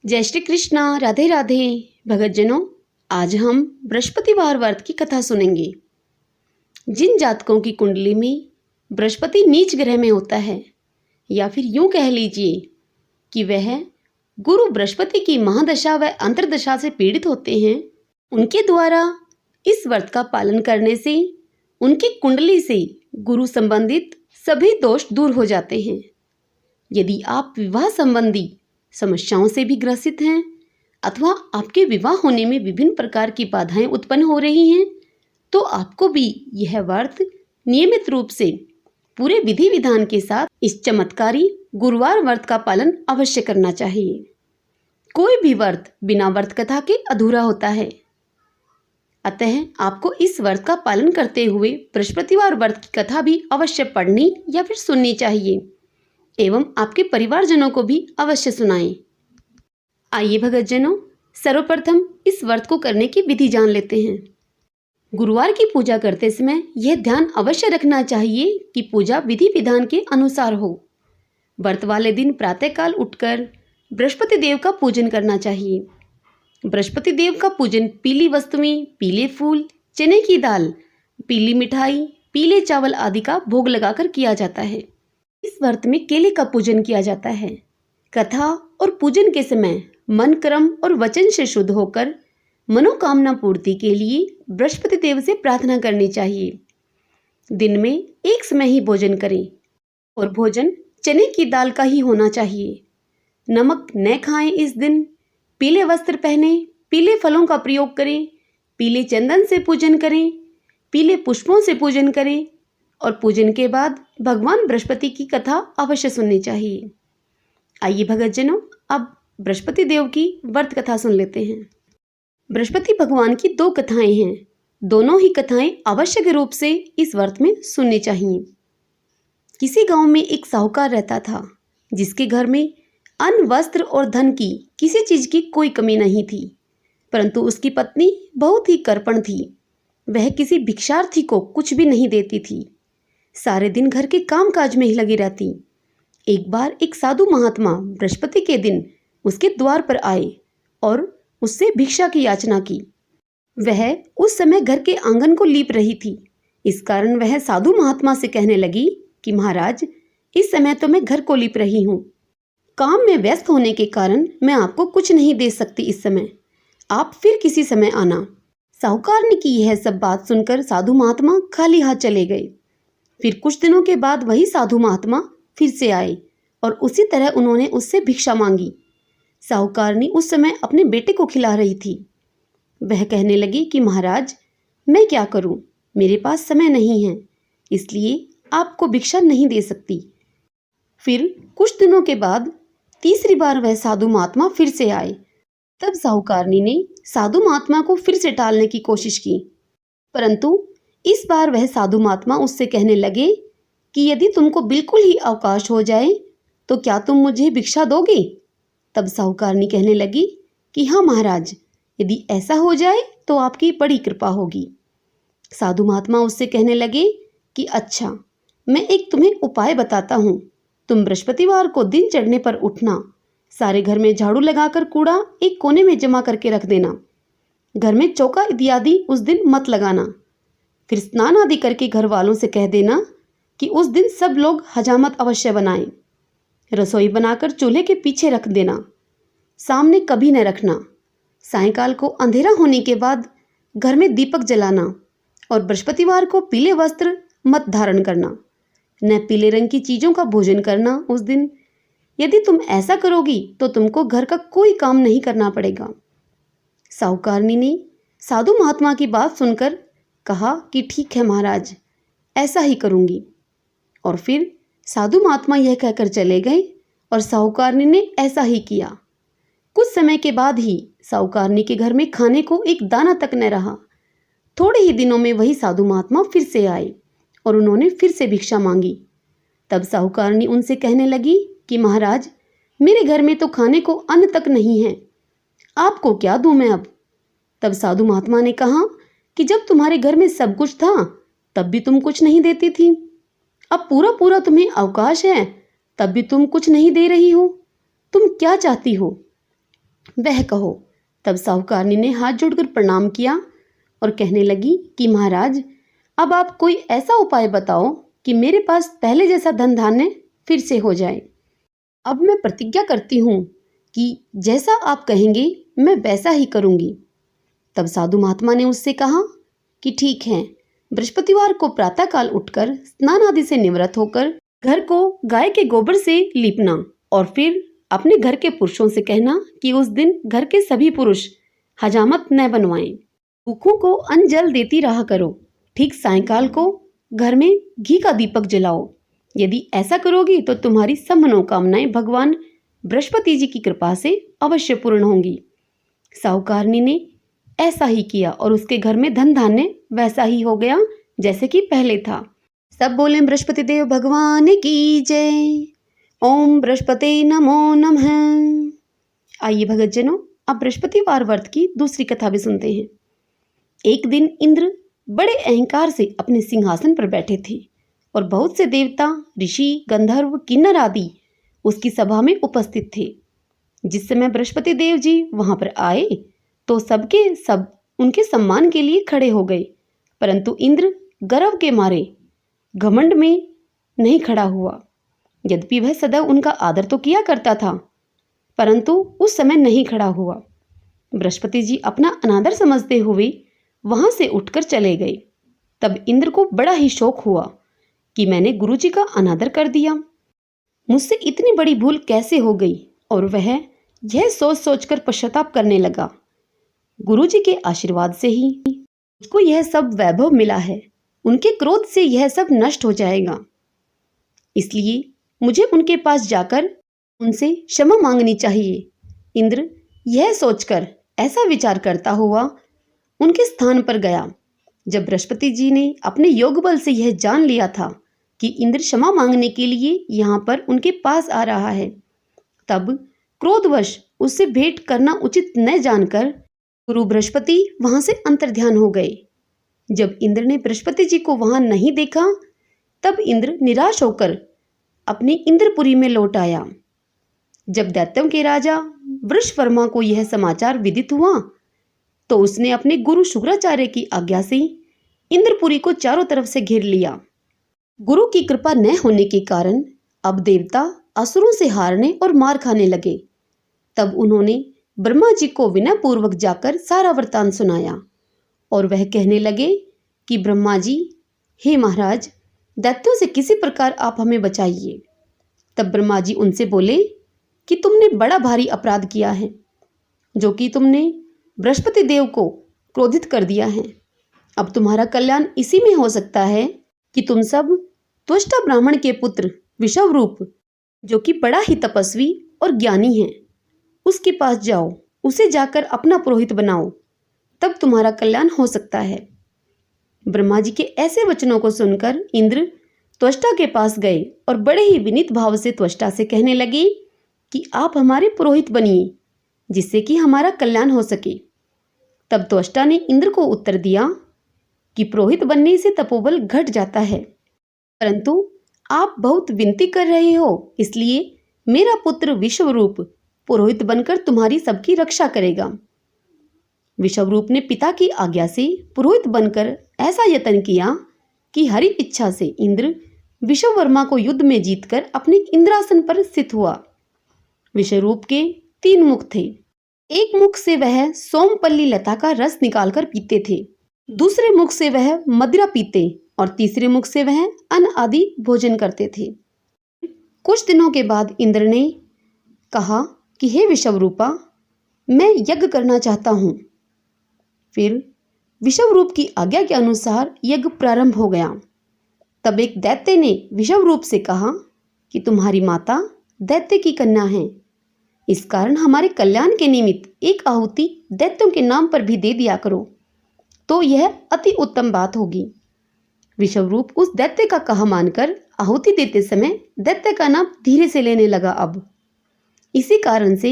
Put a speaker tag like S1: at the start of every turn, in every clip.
S1: जय श्री कृष्णा। राधे राधे। भगतजनों, आज हम बृहस्पतिवार व्रत की कथा सुनेंगे। जिन जातकों की कुंडली में बृहस्पति नीच ग्रह में होता है, या फिर यूं कह लीजिए कि वह गुरु बृहस्पति की महादशा व अंतर्दशा से पीड़ित होते हैं, उनके द्वारा इस व्रत का पालन करने से उनकी कुंडली से गुरु संबंधित सभी दोष दूर हो जाते हैं। यदि आप विवाह संबंधी समस्याओं से भी ग्रसित हैं अथवा आपके विवाह होने में विभिन्न प्रकार की बाधाएं उत्पन्न हो रही हैं, तो आपको भी यह व्रत नियमित रूप से पूरे विधि विधान के साथ इस चमत्कारी गुरुवार व्रत का पालन अवश्य करना चाहिए। कोई भी व्रत बिना व्रत कथा के अधूरा होता है। अतः आपको इस व्रत का पालन करते हुए बृहस्पतिवार व्रत की कथा भी अवश्य पढ़नी या फिर सुननी चाहिए एवं आपके परिवारजनों को भी अवश्य सुनाएं। आइए भगतजनों, सर्वप्रथम इस व्रत को करने की विधि जान लेते हैं। गुरुवार की पूजा करते समय यह ध्यान अवश्य रखना चाहिए कि पूजा विधि विधान के अनुसार हो। व्रत वाले दिन प्रातःकाल उठकर बृहस्पति देव का पूजन करना चाहिए। बृहस्पति देव का पूजन पीली वस्तुएं, पीले फूल, चने की दाल, पीली मिठाई, पीले चावल आदि का भोग लगाकर किया जाता है। इस व्रत में केले का पूजन किया जाता है। कथा और पूजन के समय मन, कर्म और वचन से शुद्ध होकर मनोकामना पूर्ति के लिए बृहस्पति देव से प्रार्थना करनी चाहिए। दिन में एक समय ही भोजन करें और भोजन चने की दाल का ही होना चाहिए। नमक न खाएं इस दिन। पीले वस्त्र पहने, पीले फलों का प्रयोग करें, पीले चंदन से पूजन करें, पीले पुष्पों से पूजन करें और पूजन के बाद भगवान बृहस्पति की कथा अवश्य सुननी चाहिए। आइए भगतजनों, अब बृहस्पति देव की व्रत कथा सुन लेते हैं। बृहस्पति भगवान की दो कथाएं हैं। दोनों ही कथाएं आवश्यक रूप से इस व्रत में सुननी चाहिए। किसी गांव में एक साहूकार रहता था, जिसके घर में अन्न, वस्त्र और धन की किसी चीज की कोई कमी नहीं थी, परंतु उसकी पत्नी बहुत ही कृपण थी। वह किसी भिक्षार्थी को कुछ भी नहीं देती थी, सारे दिन घर के कामकाज में ही लगी रहती। एक बार एक साधु महात्मा बृहस्पति के दिन उसके द्वार पर आए और उससे भिक्षा की याचना की। वह उस समय घर के आंगन को लीप रही थी। इस कारण वह साधु महात्मा से कहने लगी कि महाराज, इस समय तो मैं घर को लीप रही हूँ। काम में व्यस्त होने के कारण मैं आपको कुछ नहीं दे सकती इस समय। आप फिर किसी समय आना। साहूकार ने की यह सब बात सुनकर साधु महात्मा खाली हाथ चले गए। फिर कुछ दिनों के बाद वही साधु महात्मा फिर से आए और उसी तरह उन्होंने उससे भिक्षा मांगी। साहूकारनी उस समय अपने बेटे को खिला रही थी। वह कहने लगी कि महाराज, मैं क्या करूं, मेरे पास समय नहीं है, इसलिए आपको भिक्षा नहीं दे सकती। फिर कुछ दिनों के बाद तीसरी बार वह साधु महात्मा फिर से आए। तब साहूकारनी ने साधु महात्मा को फिर से टालने की कोशिश की, परंतु इस बार वह साधु महात्मा उससे कहने लगे कि यदि तुमको बिल्कुल ही अवकाश हो जाए तो क्या तुम मुझे भिक्षा दोगे? तब साहूकारनी कहने लगी कि हाँ महाराज, यदि ऐसा हो जाए तो आपकी बड़ी कृपा होगी। साधु महात्मा उससे कहने लगे कि अच्छा, मैं एक तुम्हें उपाय बताता हूँ। तुम बृहस्पतिवार को दिन चढ़ने पर उठना, सारे घर में झाड़ू लगाकर कूड़ा एक कोने में जमा करके रख देना। घर में चौका इत्यादि उस दिन मत लगाना। फिर स्नान आदि करके घर वालों से कह देना कि उस दिन सब लोग हजामत अवश्य बनाएं। रसोई बनाकर चूल्हे के पीछे रख देना, सामने कभी न रखना। सायंकाल को अंधेरा होने के बाद घर में दीपक जलाना और बृहस्पतिवार को पीले वस्त्र मत धारण करना, न पीले रंग की चीज़ों का भोजन करना उस दिन। यदि तुम ऐसा करोगी तो तुमको घर का कोई काम नहीं करना पड़ेगा। साहूकारनी ने साधु महात्मा की बात सुनकर कहा कि ठीक है महाराज, ऐसा ही करूंगी। और फिर साधु महात्मा यह कहकर चले गए और साहूकारनी ने ऐसा ही किया। कुछ समय के बाद ही साहूकारनी के घर में खाने को एक दाना तक न रहा। थोड़े ही दिनों में वही साधु महात्मा फिर से आए और उन्होंने फिर से भिक्षा मांगी। तब साहूकारनी उनसे कहने लगी कि महाराज, मेरे घर में तो खाने को अन्न तक नहीं है, आपको क्या दूं मैं अब? तब साधु महात्मा ने कहा कि जब तुम्हारे घर में सब कुछ था तब भी तुम कुछ नहीं देती थी, अब पूरा पूरा तुम्हें अवकाश है तब भी तुम कुछ नहीं दे रही हो। तुम क्या चाहती हो? वह कहो। तब साहूकारनी ने हाथ जोड़कर प्रणाम किया और कहने लगी कि महाराज, अब आप कोई ऐसा उपाय बताओ कि मेरे पास पहले जैसा धन धान्य फिर से हो जाए। अब मैं प्रतिज्ञा करती हूँ कि जैसा आप कहेंगे मैं वैसा ही करूँगी। तब साधु महात्मा ने उससे कहा कि ठीक है, बृहस्पतिवार को प्रातःकाल उठकर स्नान आदि से निवृत्त होकर घर को गाय के गोबर से लीपना और फिर अपने घर के पुरुषों से कहना कि उस दिन घर के सभी पुरुष हजामत न बनवाएं। भूखों को अन्न जल देती रहा करो। ठीक सायंकाल को घर में घी का दीपक जलाओ। यदि ऐसा करोगी तो तुम्हारी सब मनोकामनाएं भगवान बृहस्पति जी की कृपा से अवश्य पूर्ण होंगी। साहूकारनी ने ऐसा ही किया और उसके घर में धन धान्य वैसा ही हो गया जैसे कि पहले था। सब बोले बृहस्पति देव भगवान की जय। ओम बृहस्पति नमो नमः। आइए भगतजनों, अब बृहस्पतिवार व्रत की दूसरी कथा भी सुनते हैं। एक दिन इंद्र बड़े अहंकार से अपने सिंहासन पर बैठे थे और बहुत से देवता, ऋषि, गंधर्व, किन्नर आदि उसकी सभा में उपस्थित थे। जिस समय बृहस्पति देव जी वहां पर आए तो सबके सब उनके सम्मान के लिए खड़े हो गए, परंतु इंद्र गर्व के मारे घमंड में नहीं खड़ा हुआ। यद्यपि वह सदैव उनका आदर तो किया करता था, परंतु उस समय नहीं खड़ा हुआ। बृहस्पति जी अपना अनादर समझते हुए वहां से उठकर चले गए। तब इंद्र को बड़ा ही शौक हुआ कि मैंने गुरु जी का अनादर कर दिया, मुझसे इतनी बड़ी भूल कैसे हो गई, और वह यह सोच सोचकर पश्चाताप करने लगा। गुरु जी के आशीर्वाद से ही मुझको यह सब वैभव मिला है, उनके क्रोध से यह सब नष्ट हो जाएगा, इसलिए मुझे उनके पास जाकर उनसे क्षमा मांगनी चाहिए। इंद्र यह सोचकर ऐसा विचार करता हुआ उनके स्थान पर गया। जब बृहस्पति जी ने अपने योग बल से यह जान लिया था कि इंद्र क्षमा मांगने के लिए यहाँ पर उनके पास आ रहा है, तब क्रोधवश उससे भेंट करना उचित न जानकर गुरु बृहस्पति वहां से अंतर्ध्यान हो गए। जब इंद्र ने बृहस्पति जी को वहां नहीं देखा, तब इंद्र निराश होकर अपनी इंद्रपुरी में लौट आया। जब दैत्यों के राजा वृषवर्मा को यह समाचार विदित हुआ तो उसने अपने गुरु शुक्राचार्य की आज्ञा से इंद्रपुरी को चारों तरफ से घेर लिया। गुरु की कृपा न होने के कारण अब देवता असुरों से हारने और मार खाने लगे। तब उन्होंने ब्रह्मा जी को विनय पूर्वक जाकर सारा वृतांत सुनाया और वह कहने लगे कि ब्रह्मा जी, हे महाराज, दैत्यों से किसी प्रकार आप हमें बचाइए। तब ब्रह्मा जी उनसे बोले कि तुमने बड़ा भारी अपराध किया है, जो कि तुमने बृहस्पति देव को क्रोधित कर दिया है। अब तुम्हारा कल्याण इसी में हो सकता है कि तुम सब त्वष्टा ब्राह्मण के पुत्र विषवरूप, जो कि बड़ा ही तपस्वी और ज्ञानी है, उसके पास जाओ, उसे जाकर अपना पुरोहित बनाओ, तब तुम्हारा कल्याण हो सकता है। ब्रह्मा जी के ऐसे वचनों को सुनकर इंद्र त्वष्टा के पास गए और बड़े ही विनीत भाव से त्वष्टा से कहने लगे कि आप हमारे पुरोहित बनिए, जिससे कि हमारा कल्याण हो सके। तब त्वष्टा ने इंद्र को उत्तर दिया कि पुरोहित बनने से तपोबल घट जाता है, परंतु आप बहुत विनती कर रहे हो, इसलिए मेरा पुत्र विश्वरूप पुरोहित बनकर तुम्हारी सबकी रक्षा करेगा। विश्वरूप ने पिता की आज्ञा से पुरोहित बनकर ऐसा यत्न किया कि हरि इच्छा से इंद्र विश्ववर्मा को युद्ध में जीतकर अपने इंद्रासन पर स्थित हुआ। विश्वरूप के 3 मुख थे। एक मुख से वह सोमपल्ली लता का रस निकालकर पीते थे, दूसरे मुख से वह मदिरा पीते और तीसरे मुख से वह अन्न आदि भोजन करते थे। कुछ दिनों के बाद इंद्र ने कहा कि हे विश्वरूपा, मैं यज्ञ करना चाहता हूँ। फिर विश्वरूप की आज्ञा के अनुसार यज्ञ प्रारंभ हो गया। तब एक दैत्य ने विश्वरूप से कहा कि तुम्हारी माता दैत्य की कन्या है, इस कारण हमारे कल्याण के निमित्त एक आहुति दैत्यों के नाम पर भी दे दिया करो, तो यह अति उत्तम बात होगी। विश्वरूप उस दैत्य का कहा मानकर आहुति देते समय दैत्य का नाम धीरे से लेने लगा। अब इसी कारण से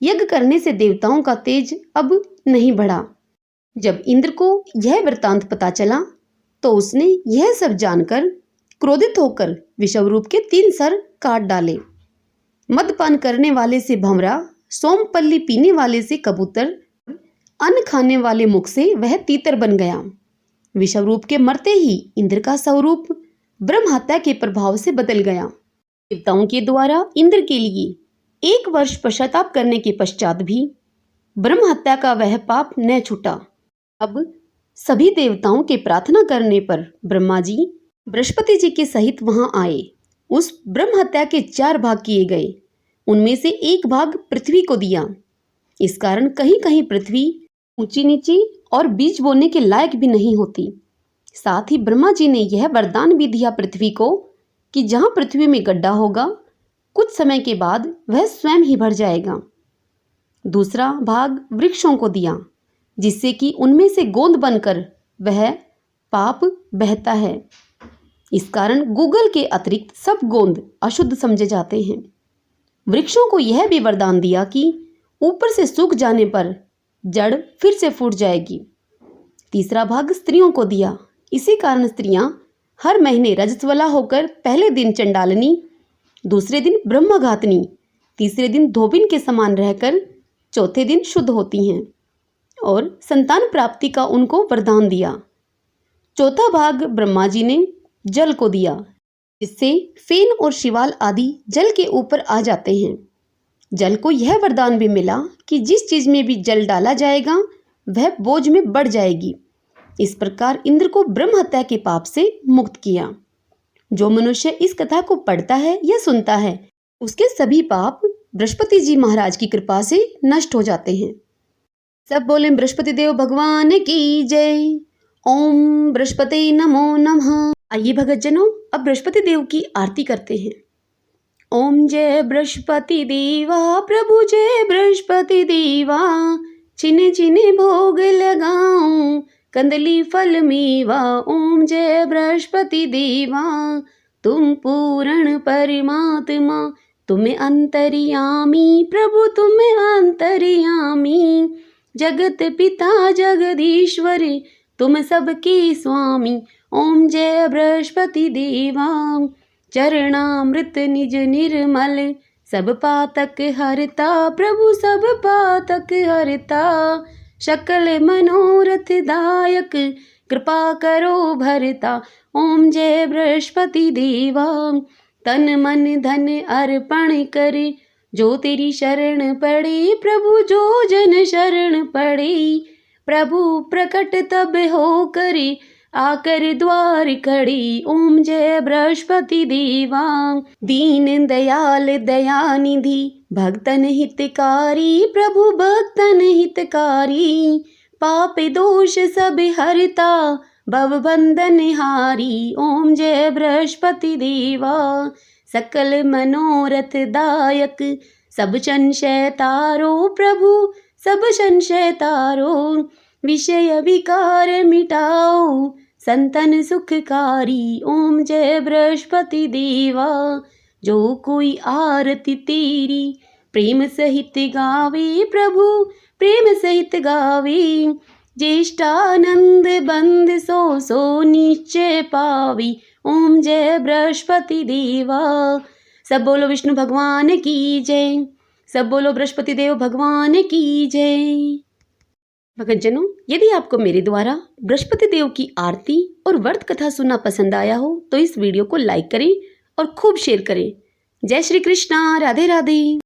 S1: यज्ञ करने से देवताओं का तेज अब नहीं बढ़ा। जब इंद्र को यह वृतांत पता चला तो उसने यह सब जानकर क्रोधित होकर विश्वरूप के 3 सर काट डाले। मदपान करने वाले से भंवरा, सोमपल्ली पीने वाले से कबूतर, अन्न खाने वाले मुख से वह तीतर बन गया। विषवरूप के मरते ही इंद्र का स्वरूप ब्रह्म हत्या के प्रभाव से बदल गया। देवताओं के द्वारा इंद्र के लिए 1 वर्ष पश्चाताप करने के पश्चात भी ब्रह्म हत्या का वह पाप न छूटा। अब सभी देवताओं के प्रार्थना करने पर ब्रह्मा जी बृहस्पति जी के सहित वहां आए। उस ब्रह्म हत्या के 4 भाग किए गए। उनमें से 1 भाग पृथ्वी को दिया। इस कारण कहीं कहीं पृथ्वी ऊंची नीची और बीज बोने के लायक भी नहीं होती। साथ ही ब्रह्मा जी ने यह वरदान भी दिया पृथ्वी को कि जहां पृथ्वी में गड्ढा होगा, कुछ समय के बाद वह स्वयं ही भर जाएगा। दूसरा भाग वृक्षों को दिया, जिससे कि उनमें से गोंद बनकर वह पाप बहता है। इस कारण गूगल के अतिरिक्त सब गोंद अशुद्ध समझे जाते हैं। वृक्षों को यह भी वरदान दिया कि ऊपर से सूख जाने पर जड़ फिर से फूट जाएगी। तीसरा भाग स्त्रियों को दिया। इसी कारण स्त्रियां हर महीने रजस्वला होकर पहले दिन चंडालनी, दूसरे दिन ब्रह्मघातनी, तीसरे दिन धोबिन के समान रहकर चौथे दिन शुद्ध होती हैं और संतान प्राप्ति का उनको वरदान दिया। चौथा भाग ब्रह्मा जी ने जल को दिया, जिससे फेन और शिवाल आदि जल के ऊपर आ जाते हैं। जल को यह वरदान भी मिला कि जिस चीज में भी जल डाला जाएगा वह बोझ में बढ़ जाएगी। इस प्रकार इंद्र को ब्रह्म हत्या के पाप से मुक्त किया। जो मनुष्य इस कथा को पढ़ता है या सुनता है, उसके सभी पाप बृहस्पति जी महाराज की कृपा से नष्ट हो जाते हैं। सब बोले बृहस्पति देव भगवान की जय। ओम बृहस्पति नमो नमः। आइए भगतजनों, अब बृहस्पति देव की आरती करते हैं। ओम जय बृहस्पति देवा प्रभु जय बृहस्पति देवा, छिने छिने भोग लगाऊं कंदली फल मेवा। ओम जय बृहस्पति देवा, तुम पूर्ण परमात्मा, तुम्हें अंतर्यामी प्रभु, तुम्हें अंतर्यामी। जगत पिता जगदीश्वर, तुम सबके स्वामी। ओम जय बृहस्पति देवा, चरणामृत निज निर्मल, सब पातक हरता प्रभु, सब पातक हरता। सकल मनोरथ दायक, कृपा करो भरता। ओम जय बृहस्पति देवा, तन मन धन अर्पण करे, जो तेरी शरण पड़े प्रभु, जो जन शरण पड़े। प्रभु प्रकट तब हो करे, आकर द्वार खड़ी। ओम जय बृहस्पति देवा, दीन दयाल दयानिधि, भक्तन हितकारी प्रभु, भक्तन हितकारी। पाप दोष सब हरता, भव बंधन हारी। ओम जय बृहस्पति देवा, सकल मनोरथ दायक, सब संशय तारो प्रभु, सब संशय तारो। विषय विकार मिटाओ, संतन सुखकारी। ओम जय बृहस्पति देवा, जो कोई आरती तेरी प्रेम सहित गावे प्रभु, प्रेम सहित गावे। ज्येष्ठानंद बंद सो सो निश्चय पावी। ओम जय बृहस्पति देवा। सब बोलो विष्णु भगवान की जय, सब बोलो बृहस्पति देव भगवान की जय। भक्तजनों, यदि आपको मेरे द्वारा बृहस्पति देव की आरती और व्रत कथा सुनना पसंद आया हो तो इस वीडियो को लाइक करें और खूब शेयर करें। जय श्री कृष्णा, राधे राधे।